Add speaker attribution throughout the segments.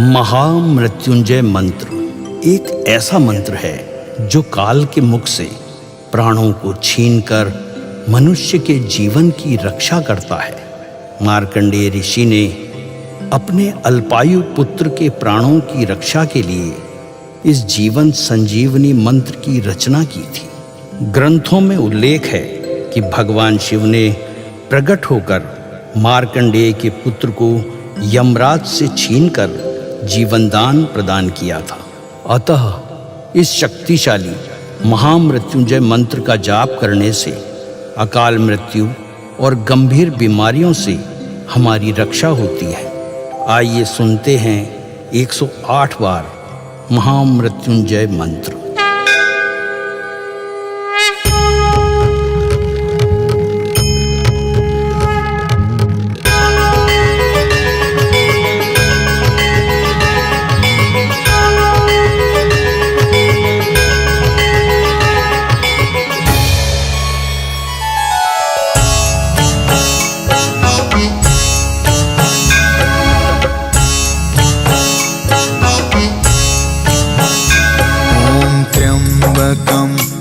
Speaker 1: महामृत्युंजय मंत्र एक ऐसा मंत्र है जो काल के मुख से प्राणों को छीनकर मनुष्य के जीवन की रक्षा करता है। मार्कंडेय ऋषि ने अपने अल्पायु पुत्र के प्राणों की रक्षा के लिए इस जीवन संजीवनी मंत्र की रचना की थी। ग्रंथों में उल्लेख है कि भगवान शिव ने प्रकट होकर मार्कंडेय के पुत्र को यमराज से छीनकर जीवनदान प्रदान किया था। अतः इस शक्तिशाली महामृत्युंजय मंत्र का जाप करने से अकाल मृत्यु और गंभीर बीमारियों से हमारी रक्षा होती है। आइए सुनते हैं 108 बार महामृत्युंजय मंत्र।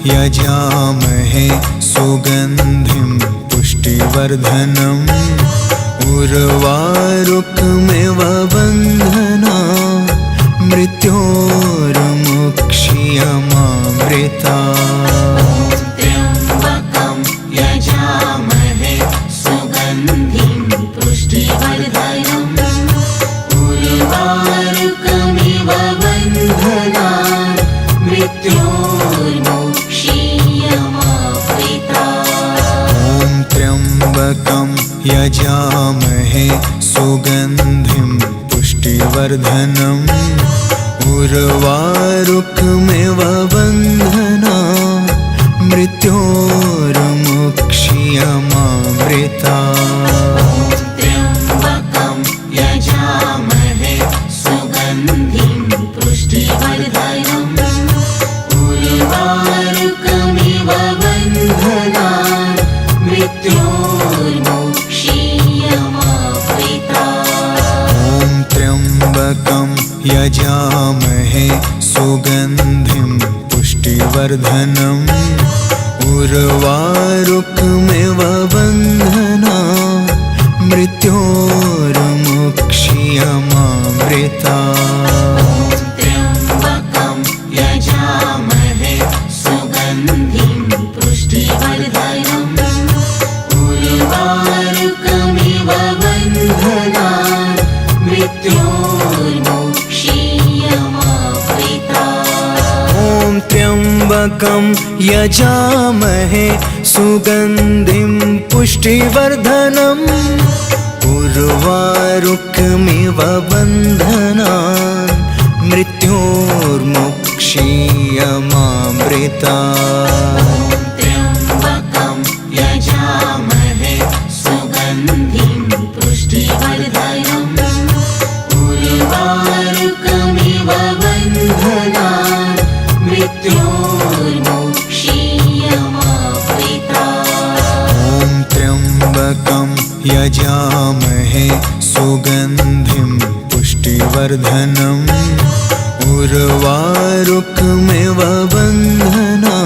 Speaker 2: यजामहे सुगन्धिं पुष्टिवर्धनम् उर्वारुकमिव बन्धना मृत्योर्मुक्षीयमामृता।
Speaker 3: त्र्यम्बकं यजामहे सुगन्धिं पुष्टिवर्धनम् उर्वारुकमिव बन्धना मृत्योर्मुक्षीयमामृता।
Speaker 2: ॐ त्र्यम्बकं यजामहे सुगन्धिं पुष्टिवर्धनम् उर्वारुकमिव बन्धना मृत्योर्मुक्षीयमामृता।
Speaker 3: त्र्यम्बकं यजामहे सुगन्धिं पुष्टिवर्धनम् उर्वारुकमिव बन्धना मृत्योर्मुक्षीयमामृता।
Speaker 2: ॐ त्र्यम्बकं यजामहे सुगन्धिं पुष्टिवर्धनम् उर्वारुकमिव बन्धना मृत्योर्मुक्षीयमामृता।
Speaker 3: त्र्यम्बकं यजामहे सुगन्धिं पुष्टिवर्धनम् उर्वारुकमिव बन्धना मृत्योर्मुक्षीयमामृता।
Speaker 2: ॐ त्र्यम्बकं यजामहे सुगन्धिं पुष्टिवर्धनम् उर्वारुकमिव बन्धना मृत्योर्मुक्षीयमामृता।
Speaker 3: त्र्यम्बकं यजामहे सुगन्धिं पुष्टिवर्धनम् उर्वारुकमिव बन्धना मृत्योर्मुक्षीयमामृता।
Speaker 2: ॐ त्र्यम्बकं यजामहे सुगन्धिं पुष्टिवर्धनम् उर्वारुकमिव बन्धना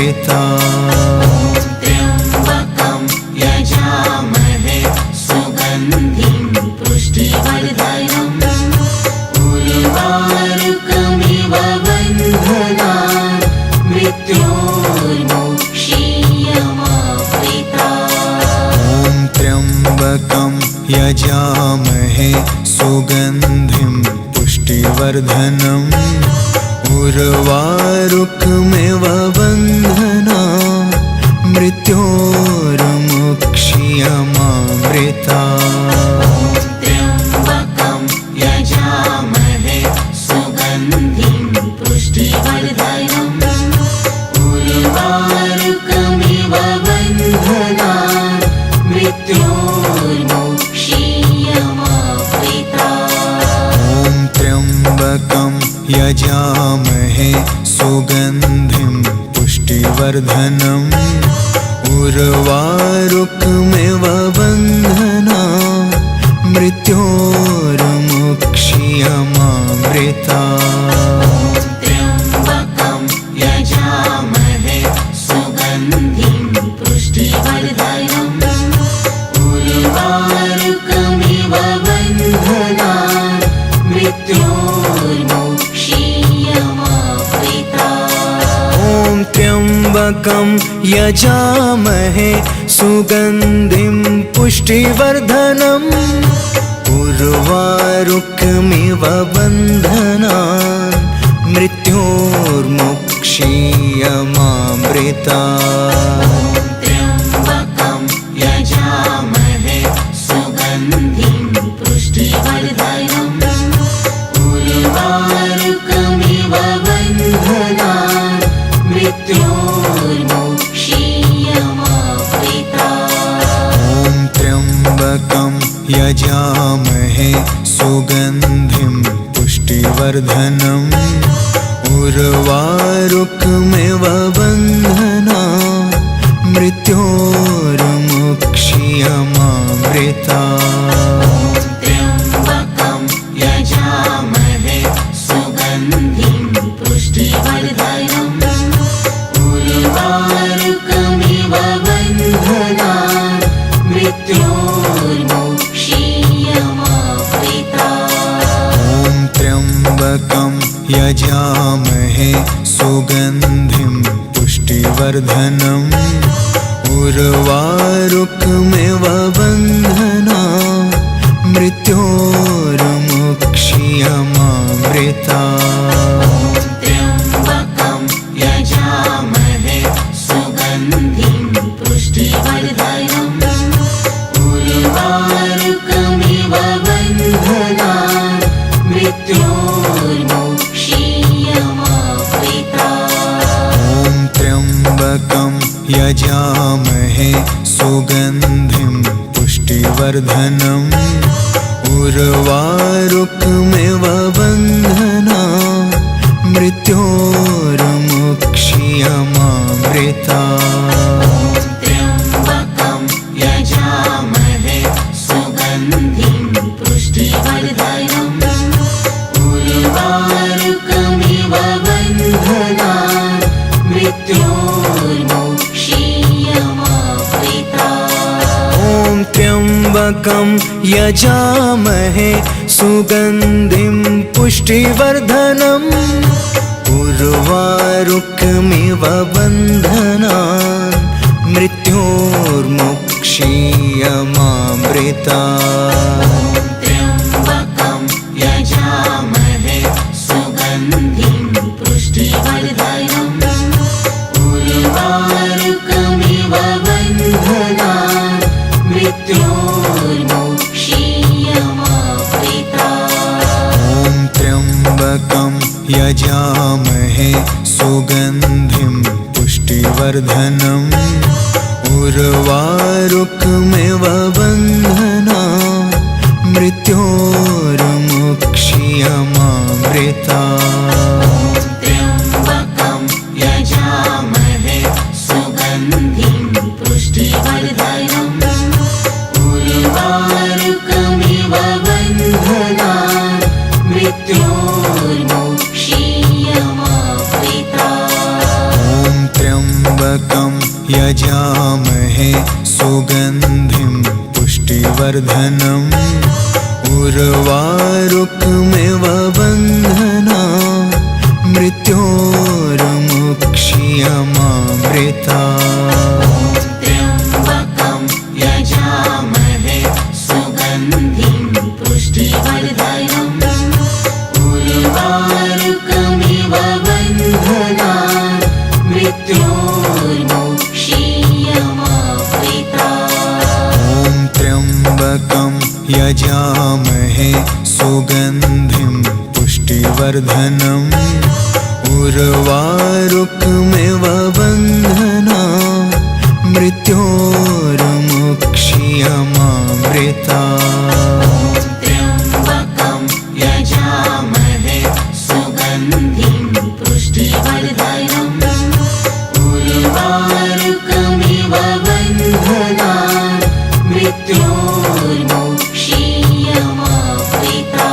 Speaker 2: मृत्योर्मुक्षीयमामृता।
Speaker 3: त्र्यम्बकं यजामहे सुगन्धिं पुष्टिवर्धनम् उर्वारुकमिव बन्धना मृत्योर्मुक्षीयमामृता।
Speaker 2: ॐ त्र्यम्बकं यजामहे सुगन्धिं पुष्टिवर्धनम् उर्वारुकमिव बन्धना मृत्योर्मुक्षीयमामृता।
Speaker 3: त्र्यम्बकं यजामहे सुगन्धिं पुष्टिवर्धनम् उर्वारुकमिव बन्धना मृत्योर्मुक्षीयमामृता।
Speaker 2: ॐ त्र्यम्बकं यजामहे सुगन्धिं पुष्टिवर्धनम् उर्वारुकमिव बन्धना मृत्योर्मुक्षीयमामृता
Speaker 3: त्र्यम्बकं यजामहे सुगन्धिं पुष्टिवर्धनम् उर्वारुकमिव बन्धनान् मृत्योर्मुक्षीयमामृता
Speaker 2: ॐ त्र्यम्बकं यजामहे सुगन्धिं पुष्टिवर्धनम् उर्वारुकमिव बन्धनान् मृत्योर्मुक्षीयमामृता
Speaker 3: त्र्यम्बकं यजामहे सुगन्धिं पुष्टिवर्धनम् उर्वारुकमिव बन्धनान् मृत्योर्मुक्षीयमामृता
Speaker 2: ॐ त्र्यम्बकं यजामहे सुगन्धिं पुष्टिवर्धनम् उर्वारुकमिव बन्धनान् मृत्योर्मुक्षीयमामृता
Speaker 3: त्र्यम्बकं यजामहे सुगन्धिं पुष्टिवर्धनम् उर्वारुकमिव बन्धनान् मृत्योर्मुक्षीयमामृता
Speaker 2: ॐ त्र्यम्बकं यजामहे सुगन्धिं पुष्टिवर्धनम् उर्वारुकमिव बन्धनान् मृत्योर्मुक्षीयमामृता
Speaker 3: त्र्यम्बकं यजामहे सुगन्धिं पुष्टिवर्धनम् उर्वारुकमिव बन्धनान् मृत्योर्मुक्षीयमामृता
Speaker 2: ॐ त्र्यम्बकं यजामहे सुगन्धिं पुष्टिवर्धनम् उर्वारुकमिव बन्धनान् मृत्योर्मुक्षीयमामृता
Speaker 3: त्र्यम्बकं यजामहे सुगन्धिं पुष्टिवर्धनम् उर्वारुकमिव बन्धनान् मृत्योर्मुक्षीयमामृता
Speaker 2: ॐ त्र्यम्बकं यजामहे सुगन्धिं पुष्टिवर्धनम् उर्वारुकमिव बन्धनान् मृत्योर्मुक्षीयमामृता
Speaker 3: त्र्यम्बकं यजामहे सुगन्धिं पुष्टिवर्धनम् उर्वारुकमिव बन्धनान् मृत्योर्मुक्षीयमामृता
Speaker 2: ॐ त्र्यम्बकं यजामहे सुगन्धिं पुष्टिवर्धनम् उर्वारुकमिव बन्धनान् मृत्योर्मुक्षीयमामृता
Speaker 3: त्र्यम्बकं यजामहे सुगन्धिं पुष्टिवर्धनम् उर्वारुकमिव बन्धनान् मृत्योर्मुक्षीयमामृता
Speaker 2: ॐ त्र्यम्बकं यजामहे सुगन्धिं पुष्टिवर्धनम् उर्वारुकमिव बन्धनान् मृत्योर्मुक्षीयमामृता
Speaker 3: त्र्यम्बकं यजामहे सुगन्धिं पुष्टिवर्धनम् उर्वारुकमिव बन्धनान् मृत्योर्मुक्षीयमामृता
Speaker 2: ॐ त्र्यम्बकं यजामहे सुगन्धिं पुष्टिवर्धनम् उर्वारुकमिव बन्धनान् मृत्योर्मुक्षीयमामृता
Speaker 3: त्र्यम्बकं यजामहे सुगन्धिं पुष्टिवर्धनम् उर्वारुकमिव बन्धनान् मृत्योर्मोक्षीयमावृता।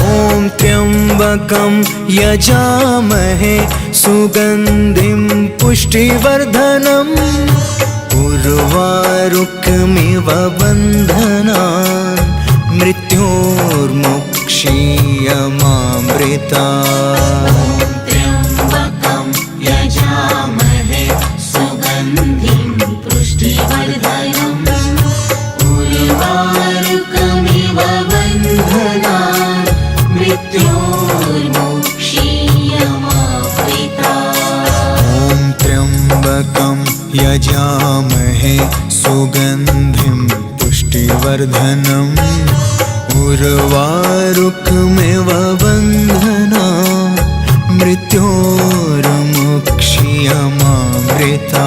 Speaker 2: ॐ त्र्यम्बकं यजामहे सुगन्धिं पुष्टिवर्धनम् उर्वारुकमिव बन्धनान् मृत्योर्मोक्षीयमामृता।
Speaker 3: त्र्यम्बकं यजामहे सुगन्धिं पुष्टिवर्धनम् उर्वारुकमिव बन्धनान् मृत्योर्मोक्षीयमावृता।
Speaker 2: ॐ त्र्यम्बकं यजामहे सुगन्धिं पुष्टिवर्धनम् उर्वारुकमिव बन्धनान् मृत्योर्मोक्षीयमामृता।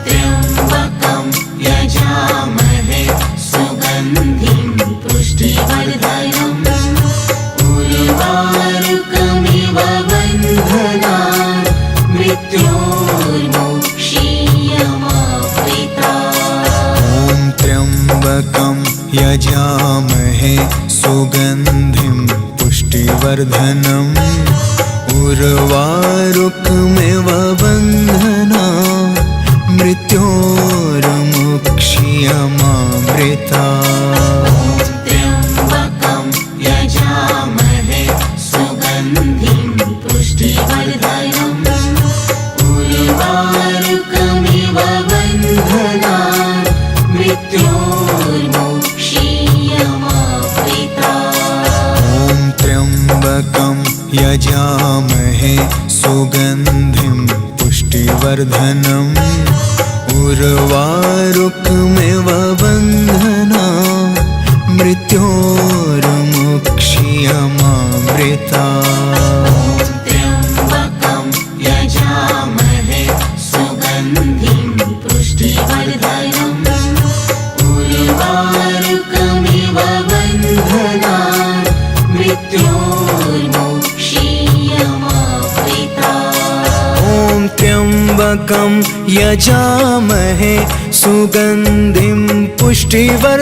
Speaker 3: त्र्यम्बकं यजामहे सुगन्धिं पुष्टिवर्धनम् उर्वारुकमिव बन्धनान् मृत्योर्मोक्षीयमावृता।
Speaker 2: ॐ त्र्यम्बकं यजामहे सुगन्धिं पुष्टिवर्धनम् उर्वारुकमिव बन्धनान् मृत्योर्मोक्षीयमामृता।
Speaker 3: त्र्यम्बकं यजामहे सुगन्धिं पुष्टिवर्धनम् उर्वारुकमिव बन्धनान् मृत्योर्मोक्षीयमावृता।
Speaker 2: ॐ त्र्यम्बकं यजामहे सुगन्धिं पुष्टिवर्धनम् उर्वारुकमिव बन्धनान् मृत्योर्मोक्षीयमामृता।
Speaker 3: त्र्यम्बकं यजामहे सुगन्धिं पुष्टिवर्धनम् उर्वारुकमिव बन्धनान् मृत्योर्मोक्षीयमावृता।
Speaker 2: ॐ त्र्यम्बकं यजामहे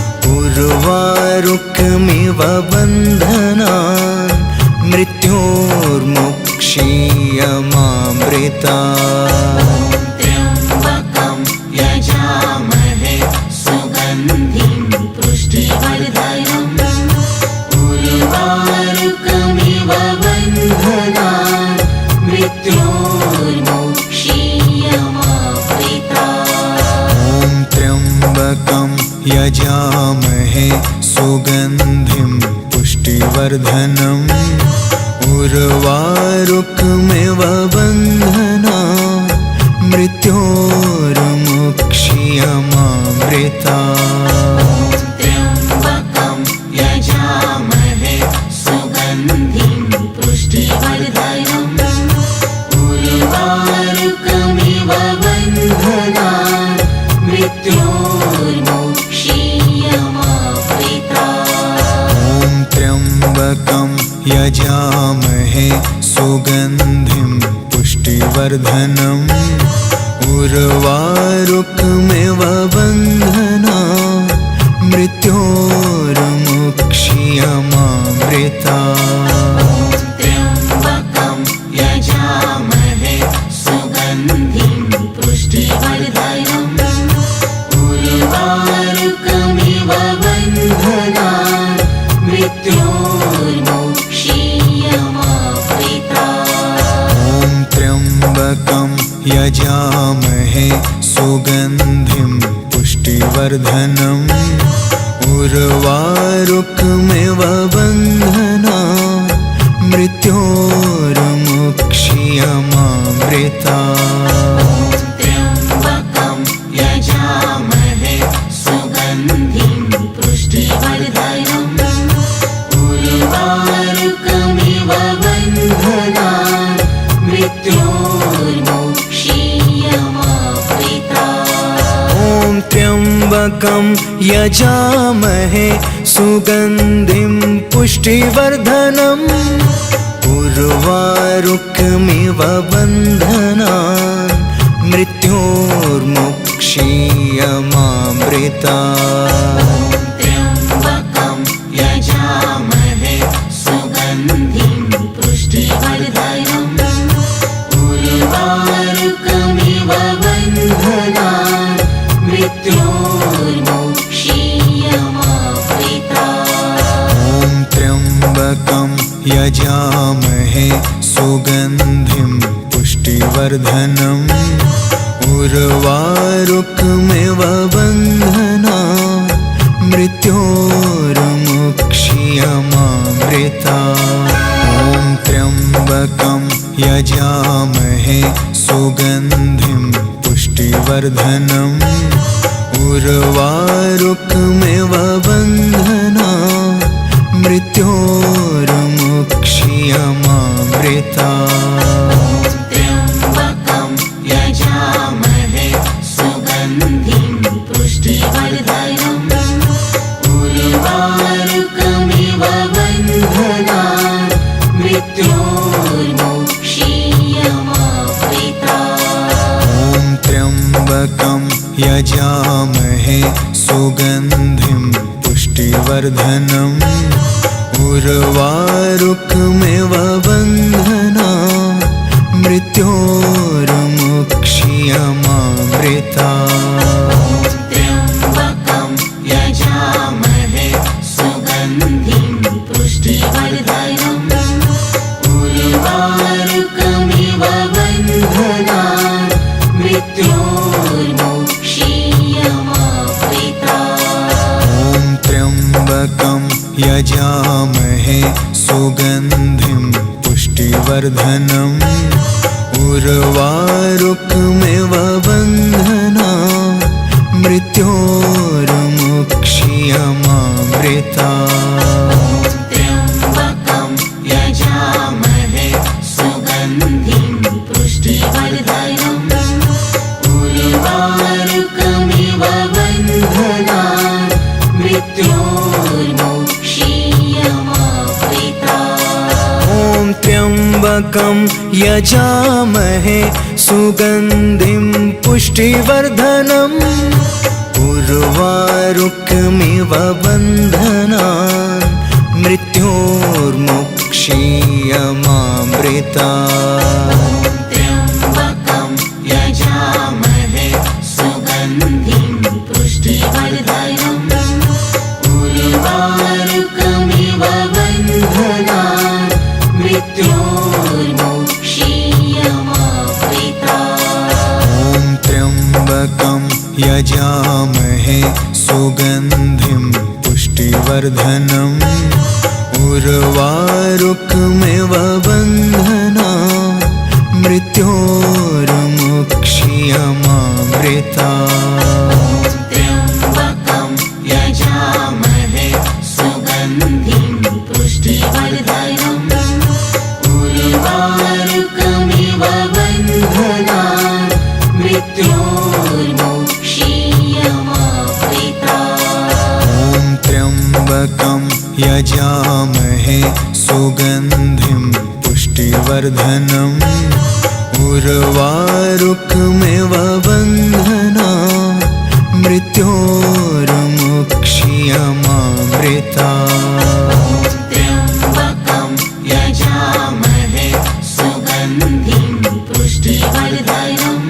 Speaker 2: सुगन्धिं पुष्टिवर्धनम् उर्वारुकमिव बन्धनान् मृत्योर्मोक्षीयमामृता।
Speaker 3: त्र्यम्बकं यजामहे सुगन्धिं पुष्टिवर्धनम् उर्वारुकमिव बन्धनान् मृत्योर्मोक्षीयमावृता।
Speaker 2: ॐ त्र्यम्बकं यजामहे सुगन्धिं पुष्टिवर्धनम् उर्वारुकमिव बन्धनान् मृत्योर्मोक्षीयमामृता।
Speaker 3: त्र्यम्बकं यजामहे सुगन्धिं पुष्टिवर्धनम् उर्वारुकमिव बन्धनान् मृत्योर्मोक्षीयमावृता।
Speaker 2: ॐ त्र्यम्बकं यजामहे सुगन्धिं पुष्टिवर्धनम् उर्वारुकमिव बन्धनान् मृत्योर्मोक्षीयमामृता।
Speaker 3: त्र्यम्बकं यजामहे सुगन्धिं पुष्टिवर्धनम् उर्वारुकमिव बन्धनान् मृत्योर्मोक्षीयमावृता।
Speaker 2: ॐ त्र्यम्बकं यजामहे सुगन्धिं पुष्टिवर्धनम् उर्वारुकमिव बन्धनान् मृत्योर्मोक्षीयमामृता।
Speaker 3: त्र्यम्बकं यजामहे सुगन्धिं पुष्टिवर्धनम् उर्वारुकमिव बन्धनान् मृत्योर्मोक्षीयमावृता।
Speaker 2: ॐ त्र्यम्बकं यजामहे सुगन्धिं पुष्टिवर्धनम् उर्वारुकमिव बन्धनान् मृत्योर्मुक्षीयमामृता
Speaker 3: त्र्यम्बकं यजामहे सुगन्धिं पुष्टिवर्धनम् उर्वारुकमिव बन्धनान् मृत्योर्मुक्षीयमामृता
Speaker 2: ॐ त्र्यम्बकं यजामहे सुगन्धिं पुष्टिवर्धनम् उर्वारुकमिव बन्धनान् मृत्योर्मुक्षीयमामृता ॐ त्र्यम्बकं यजामहे सुगन्धिं पुष्टिवर्धनम् उर्वारुकमिव बन्धनान् मृत्योर्मुक्षीयमामृता
Speaker 3: त्र्यम्बकं यजामहे सुगन्धिं पुष्टिवर्धनम् उर्वारुकमिव बन्धनान् मृत्योर्मुक्षीयमामृता
Speaker 2: ॐ त्र्यम्बकं यजामहे सुगन्धिं पुष्टिवर्धनम् उर्वारुकमिव बन्धनान् मृत्योर्मुक्षीयमामृता
Speaker 3: त्र्यम्बकं यजामहे सुगन्धिं पुष्टिवर्धनम् उर्वारुकमिव बन्धनान् मृत्योर्मुक्षीयमामृता
Speaker 2: ॐ त्र्यम्बकं यजामहे सुगन्धिं पुष्टिवर्धनम् उर्वारुकमिव बन्धनान् मृत्योर्मुक्षीयमामृता
Speaker 3: त्र्यम्बकं यजामहे सुगन्धिं पुष्टिवर्धनम् उर्वारुकमिव बन्धनान् मृत्योर्मुक्षीयमामृता
Speaker 2: ॐ त्र्यम्बकं यजामहे सुगन्धिं पुष्टिवर्धनम् उर्वारुकमिव बन्धनान् मृत्योर्मुक्षीयमामृता
Speaker 3: त्र्यम्बकं यजामहे सुगन्धिं पुष्टिवर्धनम् उर्वारुकमिव बन्धनान् मृत्योर्मुक्षीयमामृता
Speaker 2: ॐ त्र्यम्बकं यजामहे सुगन्धिं पुष्टिवर्धनम् उर्वारुकमिव बन्धनान् मृत्योर्मुक्षीयमामृता
Speaker 3: त्र्यम्बकं यजामहे सुगन्धिं पुष्टिवर्धनम् उर्वारुकमिव बन्धनान् मृत्योर्मुक्षीयमामृता
Speaker 2: ॐ त्र्यम्बकं यजामहे सुगन्धिं पुष्टिवर्धनम् उर्वारुकमिव बन्धनान् मृत्योर्मुक्षीयमामृता
Speaker 3: त्र्यम्बकं यजामहे सुगन्धिं पुष्टिवर्धनम्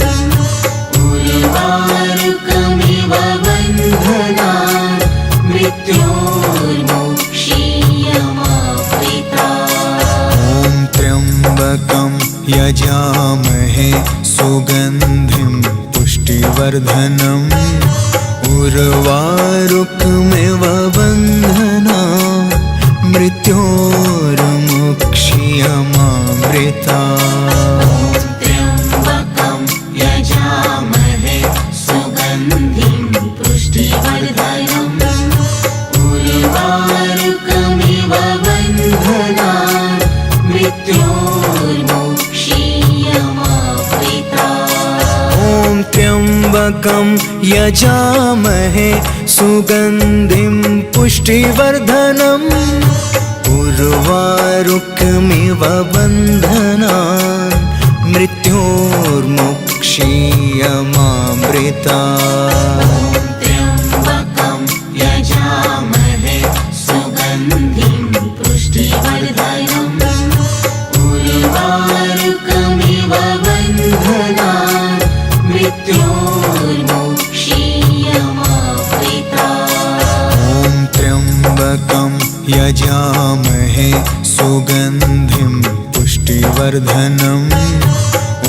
Speaker 3: उर्वारुकमिव बन्धनान् मृत्योर्मुक्षीयमामृता
Speaker 2: ॐ त्र्यम्बकं यजामहे सुगन्धिं पुष्टिवर्धनम् उर्वारुकमिव बन्धनान् मृत्योर्मुक्षीयमामृता
Speaker 3: त्र्यम्बकं यजामहे सुगन्धिं पुष्टिवर्धनम् उर्वारुकमिव बन्धनान् मृत्योर्मुक्षीयमामृता
Speaker 2: ॐ त्र्यम्बकं यजामहे सुगन्धिं पुष्टिवर्धनम् उर्वारुकमिव बन्धनान् मृत्योर्मुक्षीयमामृता त्र्यम्बकं यजामहे सुगन्धिं पुष्टिवर्धनम् उर्वारुकमिव बन्धनान् मृत्योर्मोक्षीयमावृतात्। ॐ त्र्यम्बकं यजामहे सुगन्धिं पुष्टिवर्धनम्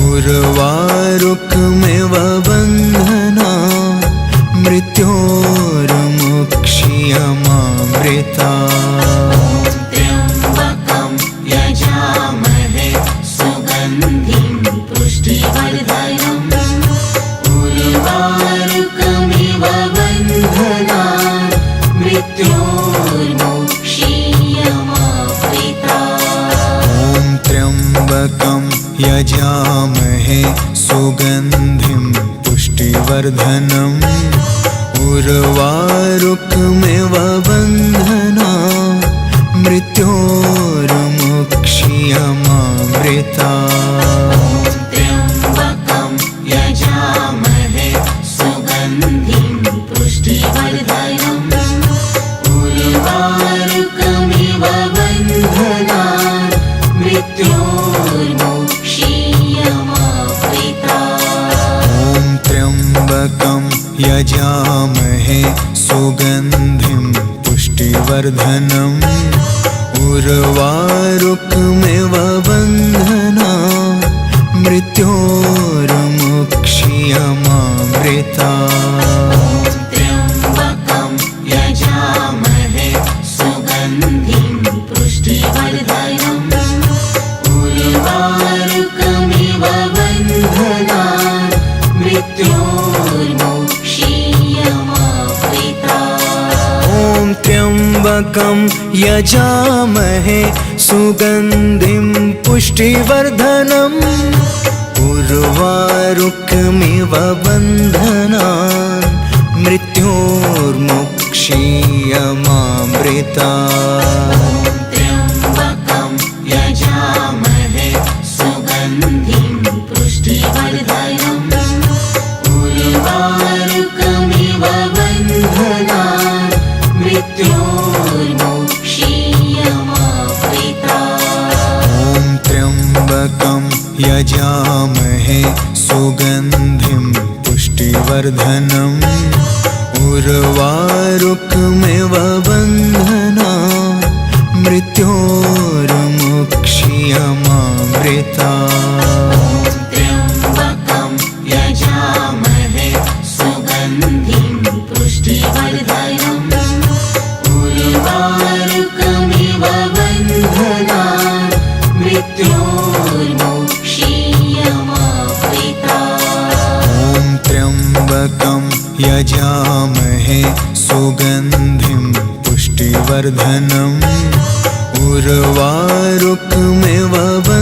Speaker 2: उर्वारुकमिव बन्धनान् मृत्योर्मोक्षीयमावृतात्। त्र्यम्बकं यजामहे सुगन्धिं पुष्टिवर्धनम् उर्वारुकमिव बन्धनान् मृत्योर्मोक्षीयमावृतात्। ॐ त्र्यम्बकं यजामहे सुगन्धिं पुष्टिवर्धनम् उर्वारुकमिव बन्धनान् मृत्योर्मोक्षीयमावृतात्। त्र्यम्बकं यजामहे सुगन्धिं पुष्टिवर्धनम् उर्वारुकमिव बन्धनान् मृत्योर्मोक्षीयमावृतात्। ॐ त्र्यम्बकं यजामहे सुगन्धिं पुष्टिवर्धनम् उर्वारुकमिव बन्धनान् मृत्योर्मोक्षीयमावृतात्। त्र्यम्बकं यजामहे सुगन्धिं पुष्टिवर्धनम् उर्वारुकमिव बन्धनान् मृत्योर्मोक्षीयमावृतात्। ॐ त्र्यम्बकं यजामहे सुगन्धिं पुष्टिवर्धनम् उर्वारुकमिव बन्धनान् मृत्योर्मोक्षीयमावृतात्। त्र्यम्बकं यजामहे सुगन्धिं पुष्टिवर्धनम् उर्वारुकमिव बन्धनान् मृत्योर्मोक्षीयमावृतात्। ॐ त्र्यम्बकं यजामहे सुगन्धिं पुष्टिवर्धनम् उर्वारुकमिव बन्धनान् मृत्योर्मोक्षीयमावृतात्। त्र्यम्बकं यजामहे सुगन्धिं पुष्टिवर्धनम् उर्वारुकमिव बन्धनान् मृत्योर्मोक्षीयमावृतात्। ॐ त्र्यम्बकं यजामहे सुगन्धिं पुष्टिवर्धनम् उर्वारुकमिव बन्धनान् मृत्योर्मोक्षीयमावृतात्। त्र्यम्बकं यजामहे सुगन्धिं पुष्टिवर्धनम् उर्वारुकमिव बन्धनान् मृत्योर्मोक्षीयमावृतात्। त्र्यम्बकं यजामहे सुगन्धिं पुष्टिवर्धनम् उर्वारुकमिव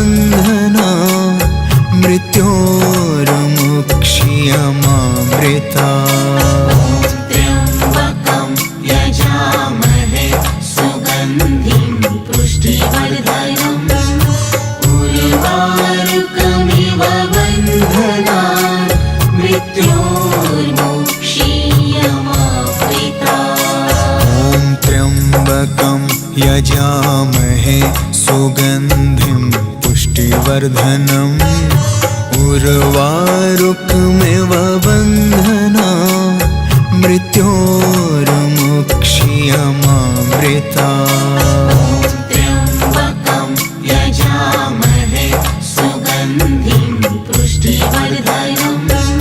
Speaker 2: बन्धनान् मृत्योर्मोक्षीयमावृतात्। ॐ त्र्यम्बकं यजामहे सुगन्धिं पुष्टिवर्धनम् उर्वारुकमिव बन्धनान् मृत्योर्मोक्षीयमावृतात्। ॐ त्र्यम्बकं यजामहे सुगन्धिं पुष्टिवर्धनम् उर्वारुकमिव बन्धनान् मृत्योर्मोक्षीयमावृतात्। त्र्यम्बकं यजामहे सुगन्धिं पुष्टिवर्धनम् उर्वारुकमिव बन्धनान् मृत्योर्मोक्षीयमावृतात्। ॐ त्र्यम्बकं यजामहे सुगन्धिं पुष्टिवर्धनम् उर्वारुकमिव बन्धनान् मृत्योर्मोक्षीयमावृतात्। त्र्यम्बकं यजामहे सुगन्धिं पुष्टिवर्धनम्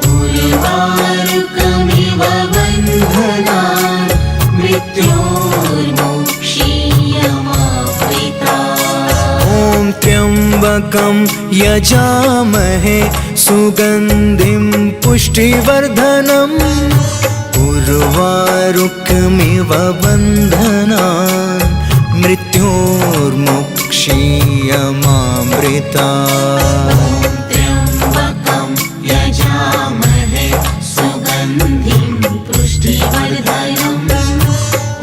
Speaker 2: उर्वारुकमिव बन्धनान् मृत्योर्मोक्षीयमावृतात्। ॐ त्र्यम्बकं यजामहे सुगन्धिं पुष्टिवर्धनम् उर्वारुकमिव बन्धनान् मृत्योर्मोक्षीयमावृतात्। त्र्यम्बकं यजामहे सुगन्धिं पुष्टिवर्धनम्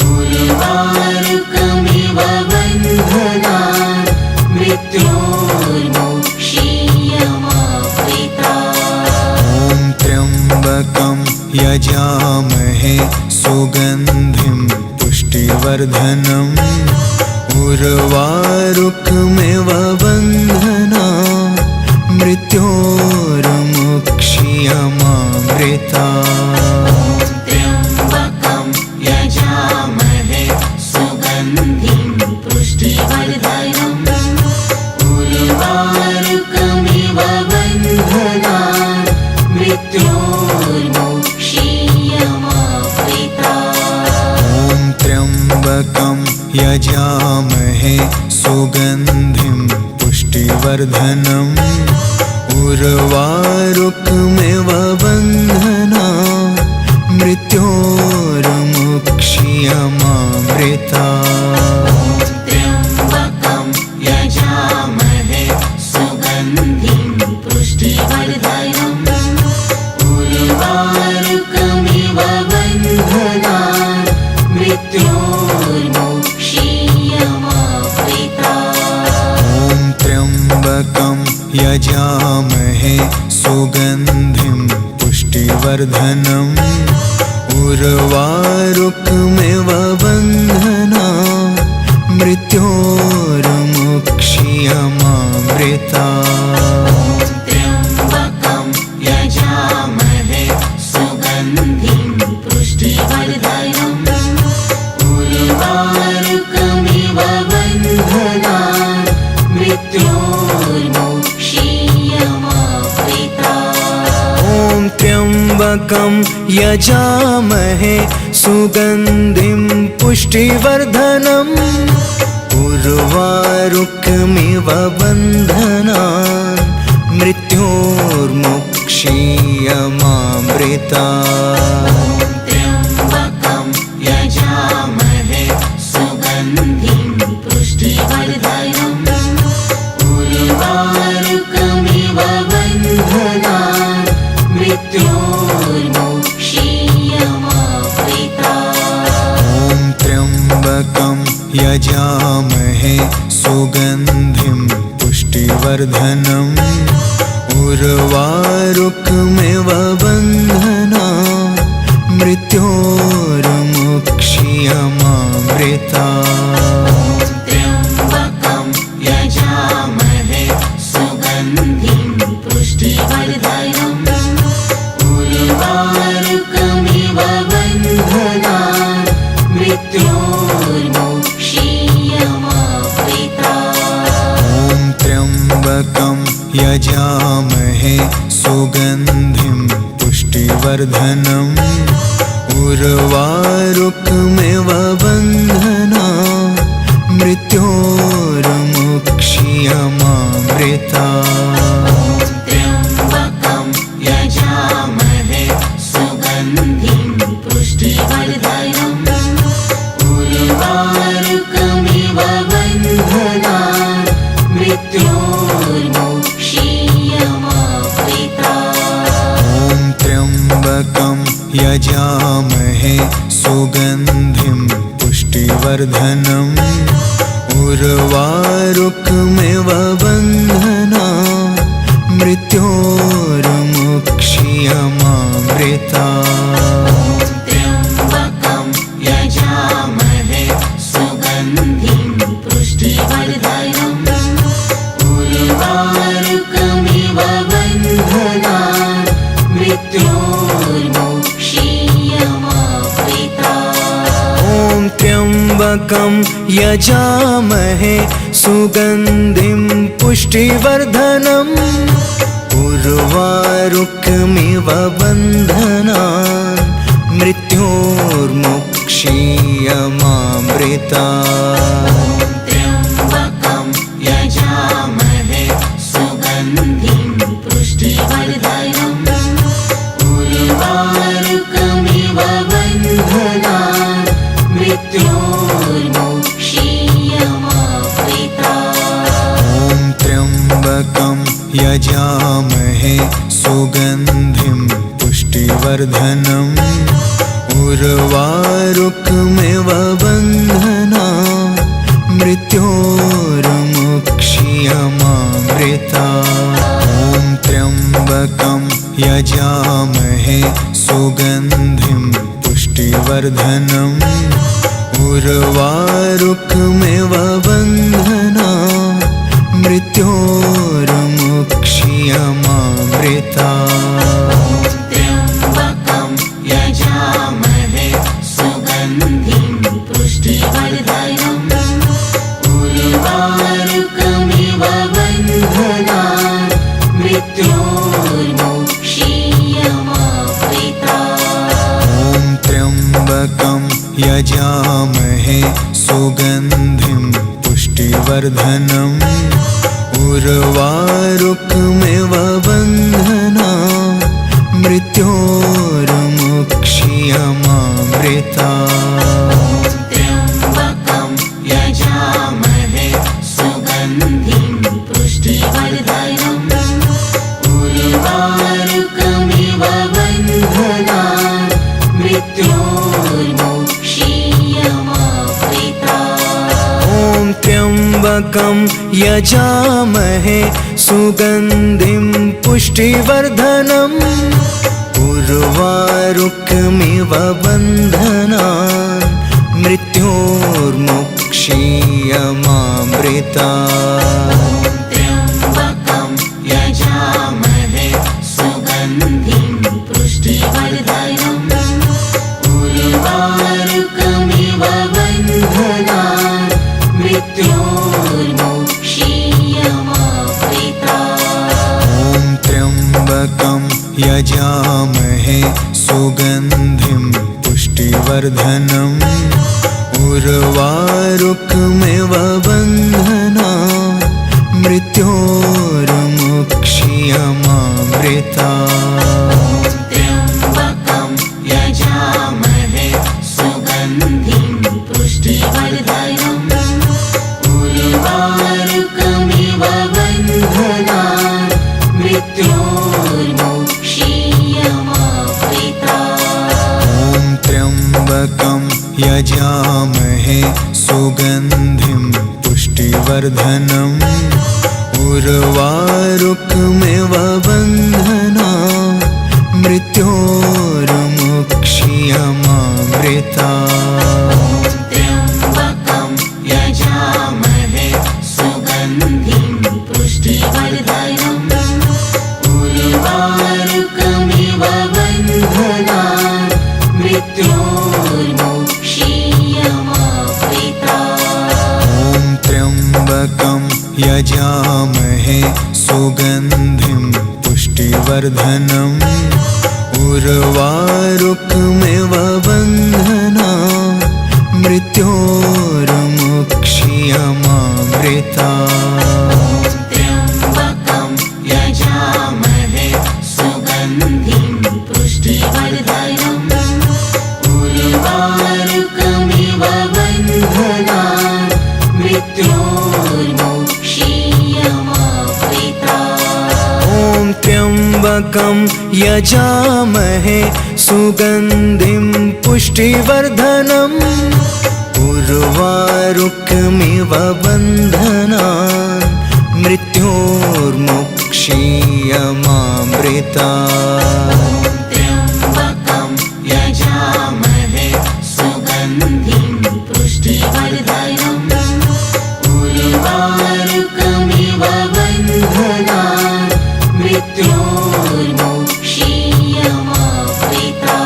Speaker 2: उर्वारुकमिव बन्धनान् मृत्योर्मोक्षीयमावृतात्। त्र्यम्बकं यजामहे सुगन्धिं पुष्टिवर्धनम् उर्वारुकमिव बन्धनान् मृत्योर्मुक्ष्यमामृतात्।
Speaker 3: त्र्यम्बकं यजामहे सुगन्धिं पुष्टिवर्धनम् उर्वारुकमिव बन्धनान् मृत्योर्मुक्ष्यमामृतात्।
Speaker 2: ॐ त्र्यम्बकं यजामहे सुगन्धिं पुष्टिवर्धनम् उर्वारुकमिव बन्धनान् मृत्योर्मुक्ष्यमामृतात्।
Speaker 3: त्र्यम्बकं यजामहे सुगन्धिं पुष्टिवर्धनम् उर्वारुकमिव बन्धनान् मृत्योर्मुक्ष्यमामृतात्।
Speaker 2: ॐ त्र्यम्बकं यजामहे सुगन्धिं पुष्टिवर्धनम् उर्वारुकमिव बन्धनान् मृत्योर्मुक्ष्यमामृतात्।
Speaker 3: त्र्यम्बकं यजामहे सुगन्धिं पुष्टिवर्धनम् उर्वारुकमिव बन्धनान् मृत्योर्मुक्ष्यमामृतात्।
Speaker 2: ॐ त्र्यम्बकं यजामहे सुगन्धिं पुष्टिवर्धनम् उर्वारुकमिव बन्धनान् मृत्योर्मुक्ष्यमामृतात्।
Speaker 3: त्र्यम्बकं यजामहे सुगन्धिं पुष्टिवर्धनम् उर्वारुकमिव बन्धनान् मृत्योर्मुक्ष्यमामृतात्।
Speaker 2: ॐ त्र्यम्बकं यजामहे सुगन्धिं पुष्टिवर्धनम् उर्वारुकमिव बन्धनान् मृत्योर्मुक्ष्यमामृतात्।
Speaker 3: त्र्यम्बकं यजामहे सुगन्धिं पुष्टिवर्धनम् उर्वारुकमिव बन्धनान् मृत्योर्मुक्ष्यमामृतात्।
Speaker 2: ॐ त्र्यम्बकं यजामहे सुगन्धिं पुष्टिवर्धनम् उर्वारुकमिव बन्धनान् मृत्योर्मुक्ष्यमामृतात्।
Speaker 3: त्र्यम्बकं यजामहे सुगन्धिं पुष्टिवर्धनम् उर्वारुकमिव बन्धनान् मृत्योर्मुक्ष्यमामृतात्।
Speaker 2: ॐ त्र्यम्बकं यजामहे सुगन्धिं पुष्टिवर्धनम् उर्वारुकमिव बन्धनान् मृत्योर्मुक्ष्यमामृतात्।
Speaker 3: त्र्यम्बकं यजामहे सुगन्धिं पुष्टिवर्धनम् उर्वारुकमिव बन्धनान् मृत्योर्मुक्ष्यमामृतात्।
Speaker 2: ॐ त्र्यम्बकं यजामहे सुगन्धिं पुष्टिवर्धनम् उर्वारुकमिव बन्धनान् मृत्योर्मुक्ष्यमामृतात्।
Speaker 3: त्र्यम्बकं यजामहे सुगन्धिं पुष्टिवर्धनम् उर्वारुकमिव बन्धनान् मृत्योर्मुक्ष्यमामृतात्।
Speaker 2: ॐ त्र्यम्बकं यजामहे सुगन्धिं पुष्टिवर्धनम् उर्वारुकमिव बन्धनान् मृत्योर्मुक्षीयमामृता। ॐ त्र्यम्बकं यजामहे सुगन्धिं पुष्टिवर्धनम् उर्वारुकमिव बन्धनान् मृत्योर्मुक्षीयमामृता।
Speaker 3: त्र्यम्बकं यजामहे सुगन्धिं पुष्टिवर्धनम् उर्वारुकमिव बन्धनान् मृत्योर्मुक्षीयमामृता।
Speaker 2: ॐ त्र्यम्बकं यजामहे सुगन्धिं पुष्टिवर्धनम् उर्वारुकमिव बन्धनान् मृत्योर्मुक्षीयमामृता।
Speaker 3: त्र्यम्बकं यजामहे सुगन्धिं पुष्टिवर्धनम् उर्वारुकमिव बन्धनान् मृत्योर्मुक्षीयमामृता।
Speaker 2: ॐ त्र्यम्बकं यजामहे सुगन्धिं पुष्टिवर्धनम् उर्वारुकमिव बन्धनान् मृत्योर्मुक्षीयमामृता।
Speaker 3: त्र्यम्बकं यजामहे सुगन्धिं पुष्टिवर्धनम् उर्वारुकमिव बन्धनान् मृत्योर्मुक्षीयमामृता।
Speaker 2: ॐ त्र्यम्बकं यजामहे सुगन्धिं पुष्टिवर्धनम् उर्वारुकमिव बन्धनान् मृत्योर्मुक्षीयमामृता।
Speaker 3: त्र्यम्बकं यजामहे सुगन्धिं पुष्टिवर्धनम् उर्वारुकमिव बन्धनान् मृत्योर्मुक्षीयमामृता।
Speaker 2: ॐ त्र्यम्बकं यजामहे सुगन्धिं पुष्टिवर्धनम् उर्वारुकमिव बन्धनान् मृत्योर्मुक्षीयमामृता।
Speaker 3: त्र्यम्बकं यजामहे सुगन्धिं पुष्टिवर्धनम् उर्वारुकमिव बन्धनान् मृत्योर्मुक्षीयमामृता।
Speaker 2: ॐ त्र्यम्बकं यजामहे सुगन्धिं पुष्टिवर्धनम् उर्वारुकमिव बन्धनान् मृत्योर्मुक्षीयमामृता।
Speaker 3: त्र्यम्बकं यजामहे सुगन्धिं पुष्टिवर्धनम् उर्वारुकमिव बन्धनान् मृत्योर्मुक्षीयमामृता।
Speaker 2: ॐ त्र्यम्बकं यजामहे सुगन्धिं पुष्टिवर्धनम् उर्वारुकमिव बन्धनान् मृत्योर्मुक्षीयमामृता।
Speaker 3: त्र्यम्बकं यजामहे सुगन्धिं पुष्टिवर्धनम् उर्वारुकमिव बन्धनान् मृत्योर्मुक्षीयमामृता।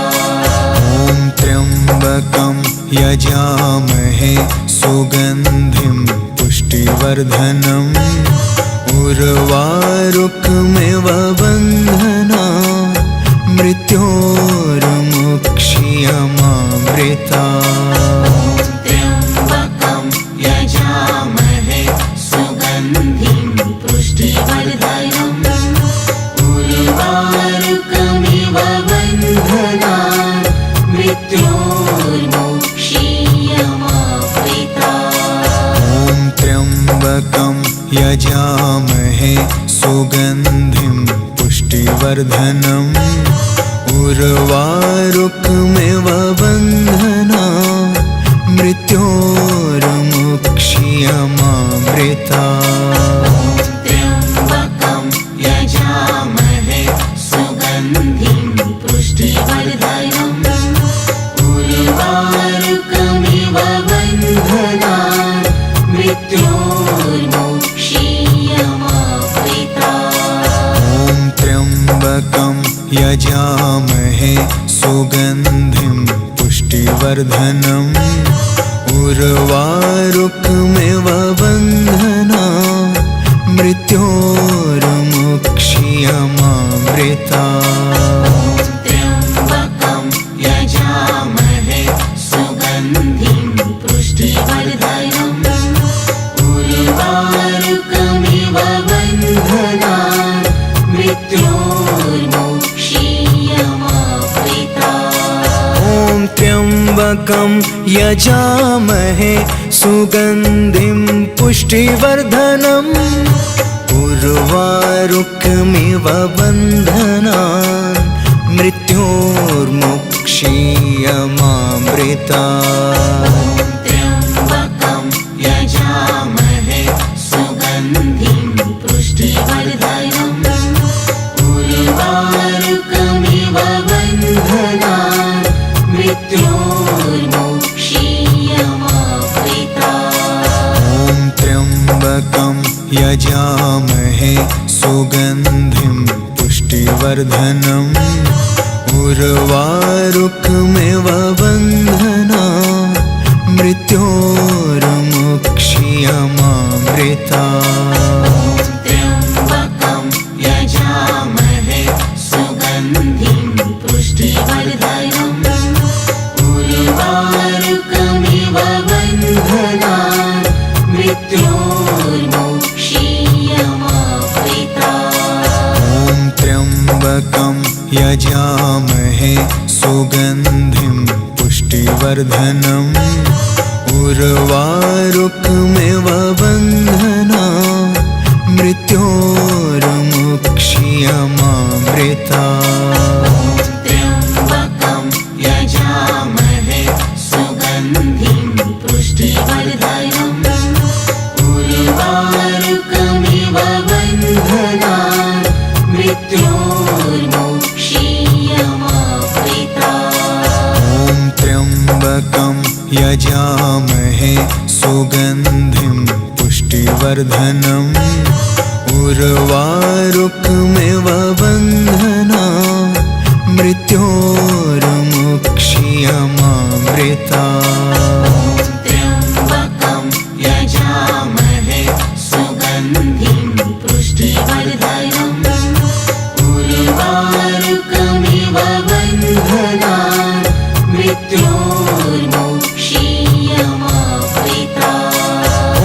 Speaker 2: ॐ त्र्यम्बकं यजामहे सुगन्धिं पुष्टिवर्धनम् उर्वारुकमिव बन्धनान् मृत्योर्मुक्षीयमामृता।
Speaker 3: त्र्यम्बकं यजामहे सुगन्धिं पुष्टिवर्धनम् उर्वारुकमिव बन्धनान् मृत्योर्मुक्षीयमामृता।
Speaker 2: ॐ त्र्यम्बकं यजामहे सुगन्धिं पुष्टिवर्धनम् उर्वारुकमिव बन्धनान् मृत्योर्मुक्षीयमामृता
Speaker 3: त्र्यम्बकं यजामहे सुगन्धिं पुष्टिवर्धनम् उर्वारुकमिव बन्धनान् मृत्योर्मुक्षीयमामृता
Speaker 2: ॐ त्र्यम्बकं यजामहे सुगन्धिं पुष्टिवर्धनम् उर्वारुकमिव बन्धनान् मृत्योर्मुक्षीयमामृता
Speaker 3: त्र्यम्बकं यजामहे सुगन्धिं पुष्टिवर्धनम् उर्वारुकमिव बन्धनान् मृत्योर्मुक्षीयमामृता
Speaker 2: ॐ त्र्यम्बकं यजामहे सुगन्धिं पुष्टिवर्धनम् उर्वारुकमिव बन्धनान् मृत्योर्मुक्षीयमामृता
Speaker 3: त्र्यम्बकं यजामहे सुगन्धिं पुष्टिवर्धनम् उर्वारुकमिव बन्धनान् मृत्योर्मुक्षीयमामृता
Speaker 2: ॐ त्र्यम्बकं यजामहे सुगन्धिं पुष्टिवर्धनम् उर्वारुकमिव बन्धनान् मृत्योर्मुक्षीयमामृता
Speaker 3: त्र्यम्बकं यजामहे सुगन्धिं पुष्टिवर्धनम् उर्वारुकमिव बन्धनान् मृत्योर्मुक्षीयमामृता
Speaker 2: ॐ त्र्यम्बकं यजामहे सुगन्धिं पुष्टिवर्धनम् उर्वारुकमिव बन्धनान् मृत्योर्मुक्षीयमामृता
Speaker 3: त्र्यम्बकं यजामहे सुगन्धिं पुष्टिवर्धनम् उर्वारुकमिव बन्धनान् मृत्योर्मुक्षीयमामृता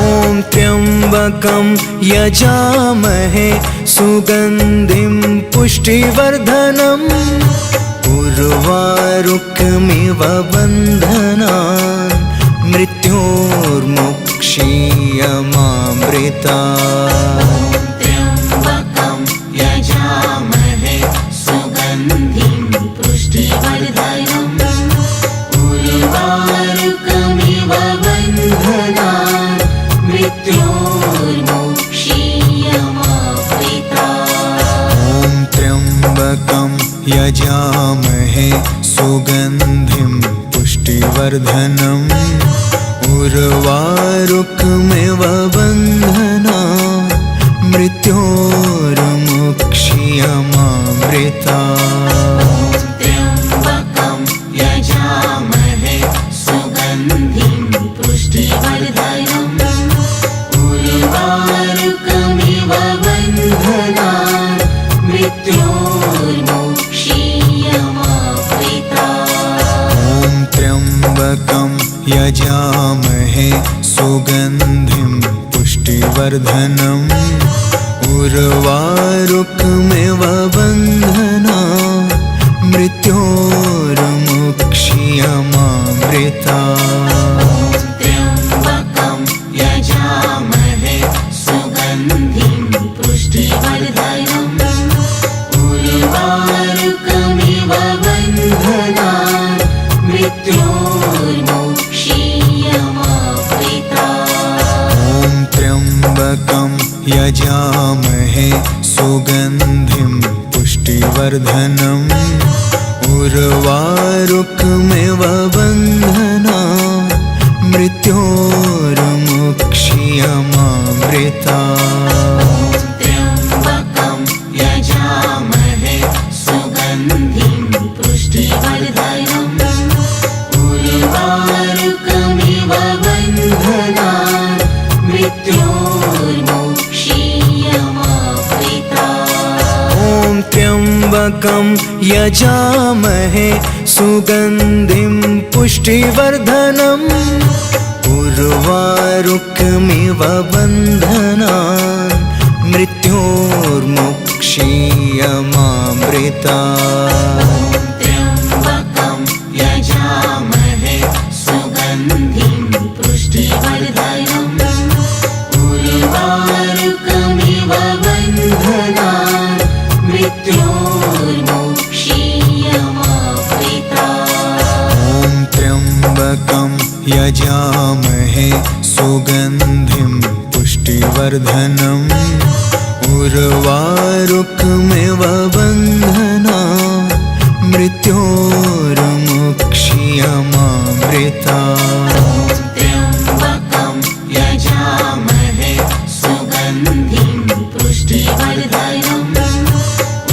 Speaker 2: ॐ त्र्यम्बकं यजामहे सुगन्धिं पुष्टिवर्धनम् उर्वारुकमिव बन्धनान् मृत्योर्मुक्षीयमामृता
Speaker 3: त्र्यम्बकं यजामहे सुगन्धिं पुष्टिवर्धनम् उर्वारुकमिव बन्धनान् मृत्योर्मुक्षीयमामृता
Speaker 2: ॐ त्र्यम्बकं यजामहे सुगन्धिं पुष्टिवर्धनम् उर्वारुकमिव बन्धनान् मृत्योर्मुक्षीयमामृता
Speaker 3: त्र्यम्बकं यजामहे सुगन्धिं पुष्टिवर्धनम् उर्वारुकमिव बन्धनान् मृत्योर्मुक्षीयमामृता
Speaker 2: ॐ त्र्यम्बकं यजामहे सुगन्धिं पुष्टिवर्धनम् उर्वारुकमिव बन्धनान् मृत्योर्मुक्षीयमामृता
Speaker 3: त्र्यम्बकं यजामहे सुगन्धिं पुष्टिवर्धनम्
Speaker 2: यजामहे सुगन्धिं पुष्टिवर्धनम् उर्वारुकमिव बन्धनान् मृत्योर्मुक्ष्यमामृतात्।
Speaker 3: त्र्यम्बकं यजामहे सुगन्धिं पुष्टिवर्धनम् उर्वारुकमिव बन्धनान् मृत्योर्मुक्ष्यमामृतात्।
Speaker 2: ॐ त्र्यम्बकं यजामहे सुगन्धिं पुष्टिवर्धनम् उर्वारुकमिव बन्धनान् मृत्योर्मुक्ष्यमामृतात्।
Speaker 3: त्र्यम्बकं यजामहे सुगन्धिं पुष्टिवर्धनम् उर्वारुकमिव बन्धनान् मृत्योर्मुक्ष्यमामृतात्।
Speaker 2: ॐ त्र्यम्बकं यजामहे सुगन्धिं पुष्टिवर्धनम् उर्वारुकमिव बन्धनान् मृत्योर्मुक्ष्यमामृतात्।
Speaker 3: त्र्यम्बकं यजामहे सुगन्धिं पुष्टिवर्धनम्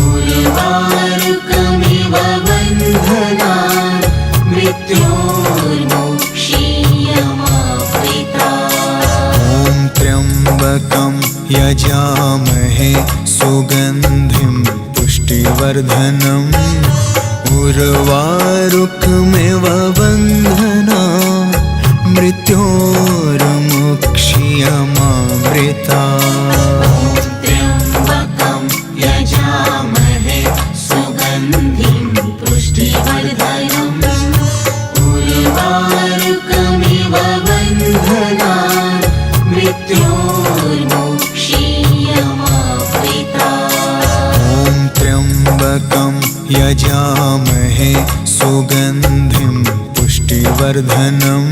Speaker 3: उर्वारुकमिव बन्धनान् मृत्योर्मुक्ष्यमामृतात्।
Speaker 2: ॐ त्र्यम्बकं यजामहे सुगन्धिं पुष्टिवर्धनम् उर्वारुकमिव बन्धनान् मृत्योर्मुक्ष्यमामृतात्।
Speaker 3: त्र्यम्बकं यजामहे सुगन्धिं पुष्टिवर्धनम् उर्वारुकमिव बन्धनान् मृत्योर्मुक्ष्यमामृतात्।
Speaker 2: ॐ त्र्यम्बकं यजामहे सुगन्धिं पुष्टिवर्धनम्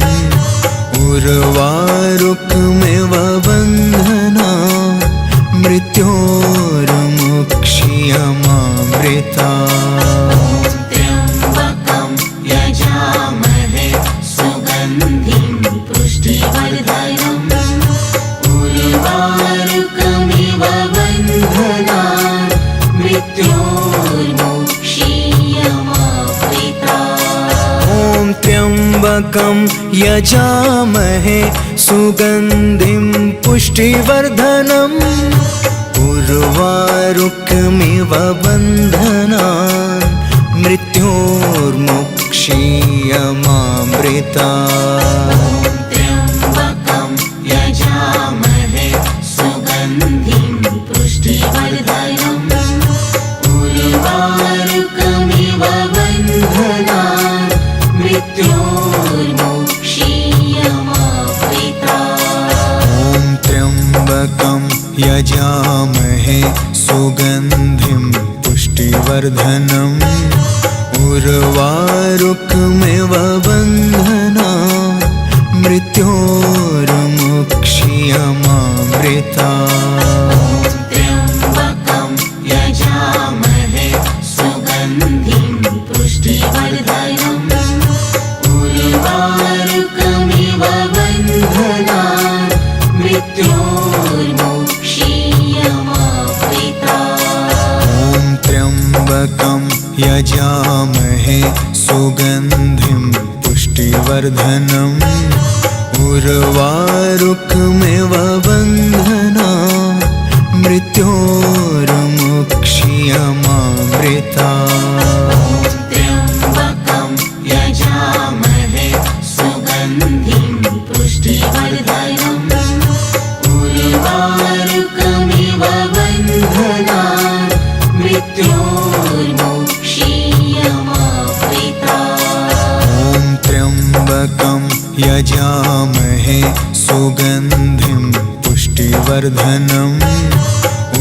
Speaker 2: उर्वारुकमिव बन्धनान् मृत्योर्मुक्ष्यमामृतात्।
Speaker 3: त्र्यम्बकं यजामहे सुगन्धिं पुष्टिवर्धनम् उर्वारुकमिव बन्धनान् मृत्योर्मुक्ष्यमामृतात्।
Speaker 2: ॐ त्र्यम्बकं यजामहे सुगन्धिं पुष्टिवर्धनम् उर्वारुकमिव बन्धनान् मृत्योर्मुक्ष्यमामृतात्।
Speaker 3: त्र्यम्बकं यजामहे सुगन्धिं पुष्टिवर्धनम् उर्वारुकमिव बन्धनान् मृत्योर्मुक्ष्यमामृतात्।
Speaker 2: ॐ त्र्यम्बकं यजामहे सुगन्धिं पुष्टिवर्धनम् उर्वारुकमिव बन्धनान् मृत्योर्मुक्ष्यमामृतात्।
Speaker 3: त्र्यम्बकं यजामहे सुगन्धिं पुष्टिवर्धनम् उर्वारुकमिव बन्धनान् मृत्योर्मुक्ष्यमामृतात्। त्र्यम्बकं यजामहे सुगन्धिं पुष्टिवर्धनम् उर्वारुकमिव बन्धनान् मृत्योर्मुक्ष्यमामृतात्।
Speaker 2: ॐ त्र्यम्बकं यजामहे सुगन्धिं पुष्टिवर्धनम् उर्वारुकमिव बन्धनान् मृत्योर्मुक्ष्यमामृतात्।
Speaker 3: त्र्यम्बकं यजामहे सुगन्धिं पुष्टिवर्धनम् उर्वारुकमिव बन्धनान् मृत्योर्मुक्ष्यमामृतात्। त्र्यम्बकं यजामहे सुगन्धिं पुष्टिवर्धनम् उर्वारुकमिव बन्धनान् मृत्योर्मुक्ष्यमामृतात्। त्र्यम्बकं यजामहे सुगन्धिं पुष्टिवर्धनम् उर्वारुकमिव बन्धनान् मृत्योर्मुक्ष्यमामृतात्।
Speaker 2: ॐ त्र्यम्बकं यजामहे सुगन्धिं पुष्टिवर्धनम्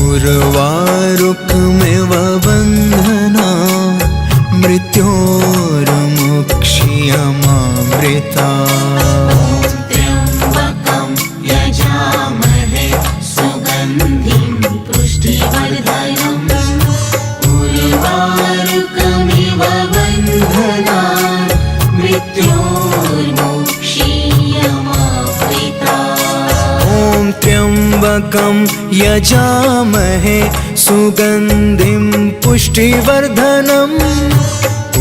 Speaker 2: उर्वारुकमिव बन्धनान् मृत्योर्मुक्ष्यमामृतात्।
Speaker 3: त्र्यम्बकं यजामहे सुगन्धिं
Speaker 2: त्र्यम्बकं यजामहे सुगन्धिं पुष्टिवर्धनम्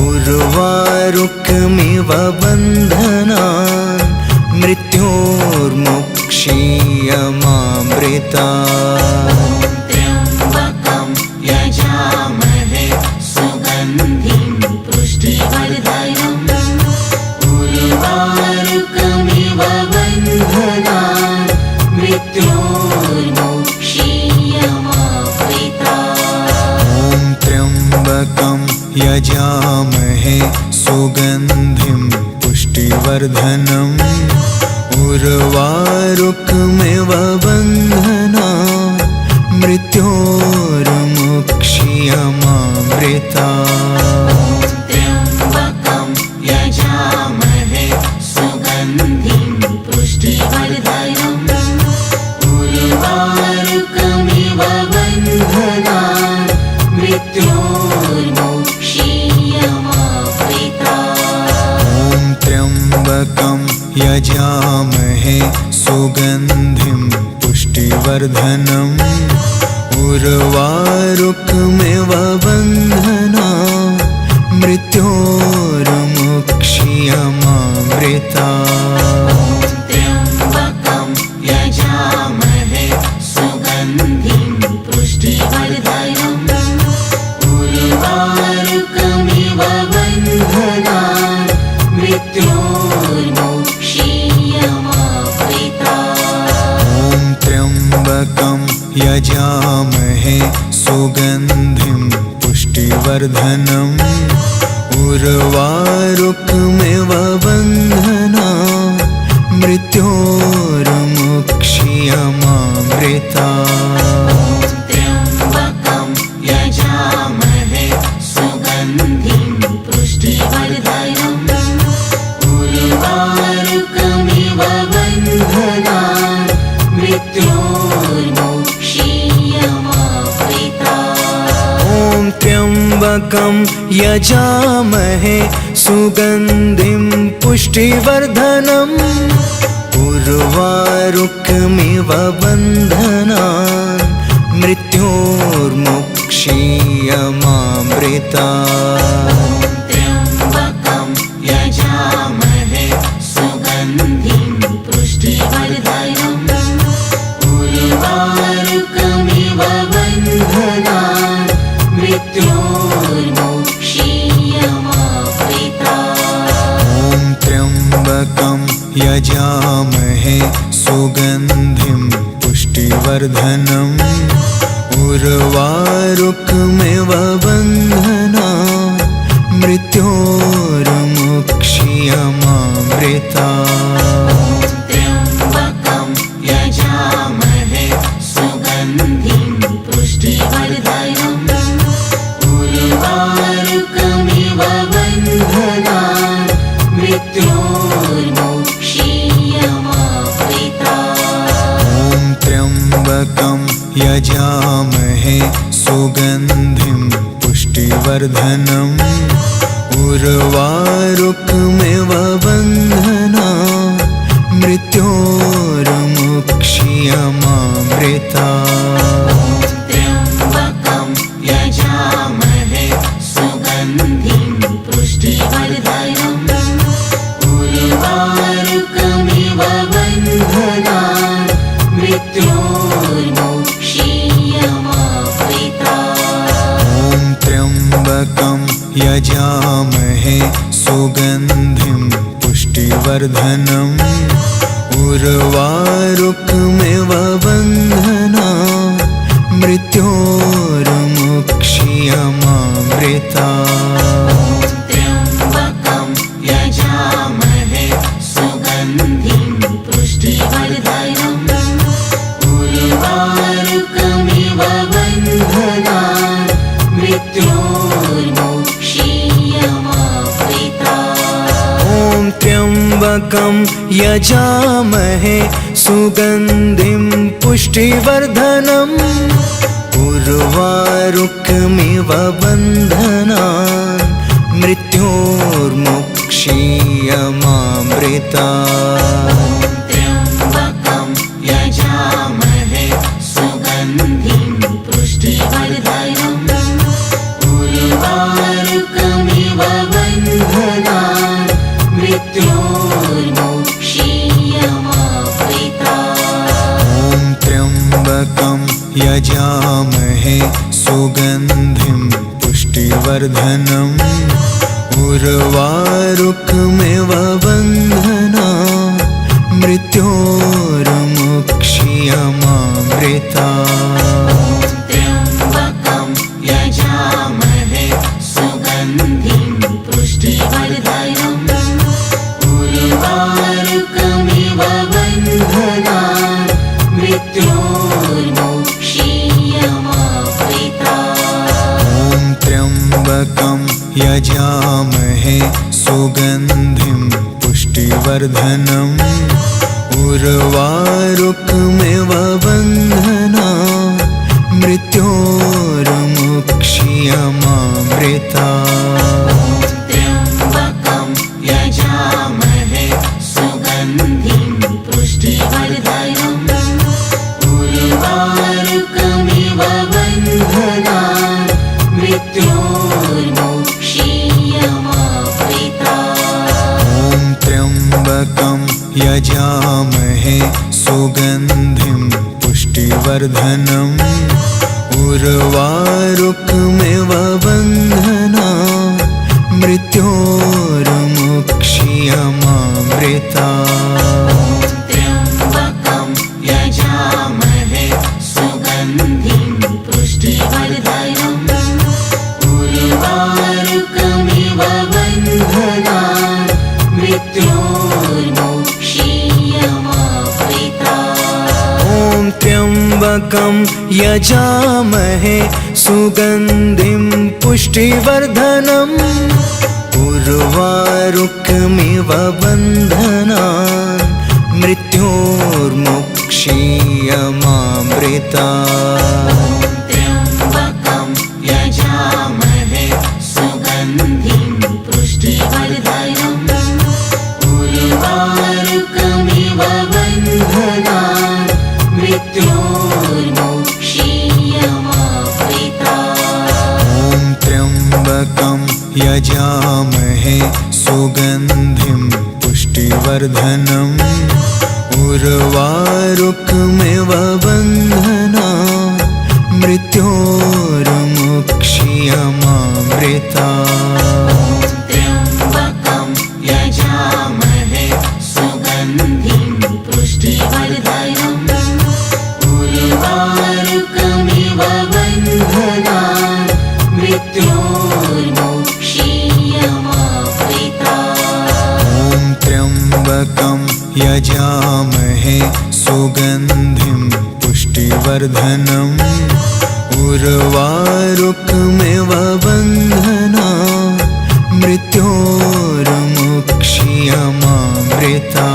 Speaker 2: उर्वारुकमिव बन्धनान् मृत्योर्मुक्षीयमामृतात्।
Speaker 3: त्र्यम्बकं यजामहे सुगन्धिं पुष्टिवर्धनम् उर्वारुकमिव बन्धनान् मृत्योर्मुक्षीयमामृतात्।
Speaker 2: ॐ त्र्यम्बकं यजामहे सुगन्धिं पुष्टिवर्धनम् उर्वारुकमिव बन्धनान् मृत्योर्मुक्षीयमामृतात्।
Speaker 3: त्र्यम्बकं यजामहे सुगन्धिं पुष्टिवर्धनम् उर्वारुकमिव बन्धनान् मृत्योर्मुक्षीयमामृतात्।
Speaker 2: ॐ त्र्यम्बकं यजामहे सुगन्धिं पुष्टिवर्धनम् उर्वारुकमिव बन्धनान् मृत्योर्मुक्षीयमामृतात्।
Speaker 3: त्र्यम्बकं यजामहे सुगन्धिं पुष्टिवर्धनम् उर्वारुकमिव बन्धनान् मृत्योर्मुक्षीयमामृतात्।
Speaker 2: ॐ त्र्यम्बकं यजामहे सुगन्धिं पुष्टिवर्धनम् उर्वारुकमिव बन्धनान् मृत्योर्मुक्षीयमामृतात्।
Speaker 3: त्र्यम्बकं यजामहे सुगन्धिं पुष्टिवर्धनम् उर्वारुकमिव बन्धनान् मृत्योर्मुक्षीयमामृतात्।
Speaker 2: ॐ त्र्यम्बकं यजामहे सुगन्धिं पुष्टिवर्धनम् उर्वारुकमिव बन्धनान् मृत्योर्मुक्षीयमामृतात्।
Speaker 3: त्र्यम्बकं यजामहे सुगन्धिं पुष्टिवर्धनम् उर्वारुकमिव बन्धनान् मृत्योर्मुक्षीयमामृतात्।
Speaker 2: ॐ त्र्यम्बकं यजामहे सुगन्धिं पुष्टिवर्धनम् उर्वारुकमिव बन्धनान् मृत्योर्मुक्षीयमामृतात्।
Speaker 3: त्र्यम्बकं यजामहे सुगन्धिं पुष्टिवर्धनम् उर्वारुकमिव बन्धनान् मृत्योर्मुक्षीयमामृतात्।
Speaker 2: ॐ त्र्यम्बकं यजामहे सुगन्धिं पुष्टिवर्धनम् उर्वारुकमिव बन्धनान् मृत्योर्मुक्षीयमामृतात्।
Speaker 3: त्र्यम्बकं यजामहे सुगन्धिं पुष्टिवर्धनम् उर्वारुकमिव बन्धनान् मृत्योर्मुक्षीयमामृतात्।
Speaker 2: ॐ त्र्यम्बकं यजामहे सुगन्धिं पुष्टिवर्धनम् उर्वारुकमिव बन्धनान् मृत्योर्मुक्षीयमामृतात्।
Speaker 3: त्र्यम्बकं यजामहे सुगन्धिं पुष्टिवर्धनम् उर्वारुकमिव बन्धनान् मृत्योर्मुक्षीयमामृतात्।
Speaker 2: ॐ त्र्यम्बकं यजामहे सुगन्धिं पुष्टिवर्धनम् उर्वारुकमिव बन्धनान् मृत्योर्मुक्षीयमामृतात्।
Speaker 3: त्र्यम्बकं यजामहे मृत्योर्मोक्षीयमावृता।
Speaker 2: ॐ त्र्यम्बकं यजामहे सुगन्धिं पुष्टिवर्धनम् उर्वारुकमिव बन्धनान् मृत्योर्मुक्षीयमामृता।
Speaker 3: त्र्यम्बकं यजामहे सुगन्धिं पुष्टिवर्धनम् उर्वारुकमिव बन्धनान् मृत्योर्मुक्षीयमावृता।
Speaker 2: ॐ त्र्यम्बकं यजामहे सुगन्धिं पुष्टिवर्धनम् उर्वारुकमिव बन्धनान् मृत्योर्मुक्षीयमामृता।
Speaker 3: त्र्यम्बकं यजामहे सुगन्धिं पुष्टिवर्धनम् उर्वारुकमिव बन्धनान् मृत्योर्मुक्षीयमावृता।
Speaker 2: ॐ त्र्यम्बकं यजामहे सुगन्धिं पुष्टिवर्धनम् उर्वारुकमिव बन्धनान् मृत्योर्मुक्षीयमामृता।
Speaker 3: त्र्यम्बकं यजामहे सुगन्धिं पुष्टिवर्धनम् उर्वारुकमिव बन्धनान् मृत्योर्मुक्षीयमावृता।
Speaker 2: ॐ त्र्यम्बकं यजामहे सुगन्धिं पुष्टिवर्धनम् उर्वारुकमिव बन्धनान् मृत्योर्मुक्षीयमामृता।
Speaker 3: त्र्यम्बकं यजामहे सुगन्धिं पुष्टिवर्धनम् उर्वारुकमिव बन्धनान् मृत्योर्मुक्षीयमावृता।
Speaker 2: ॐ त्र्यम्बकं यजामहे सुगन्धिं पुष्टिवर्धनम् उर्वारुकमिव बन्धनान् मृत्योर्मुक्षीयमामृता।
Speaker 3: त्र्यम्बकं यजामहे सुगन्धिं पुष्टिवर्धनम् उर्वारुकमिव बन्धनान् मृत्योर्मुक्षीयमावृता।
Speaker 2: ॐ त्र्यम्बकं यजामहे सुगन्धिं पुष्टिवर्धनम् उर्वारुकमिव बन्धनान् मृत्योर्मुक्षीयमामृता।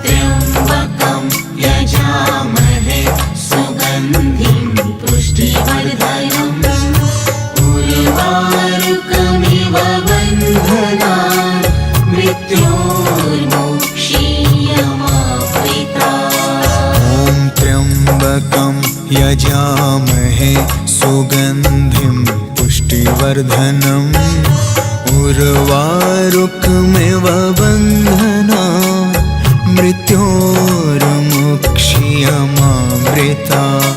Speaker 3: त्र्यम्बकं यजामहे सुगन्धिं पुष्टिवर्धनम् उर्वारुकमिव बन्धनान् मृत्योर्मुक्षीयमावृता।
Speaker 2: ॐ त्र्यम्बकं यजामहे सुगन्धिं पुष्टिवर्धनम् उर्वारुकमिव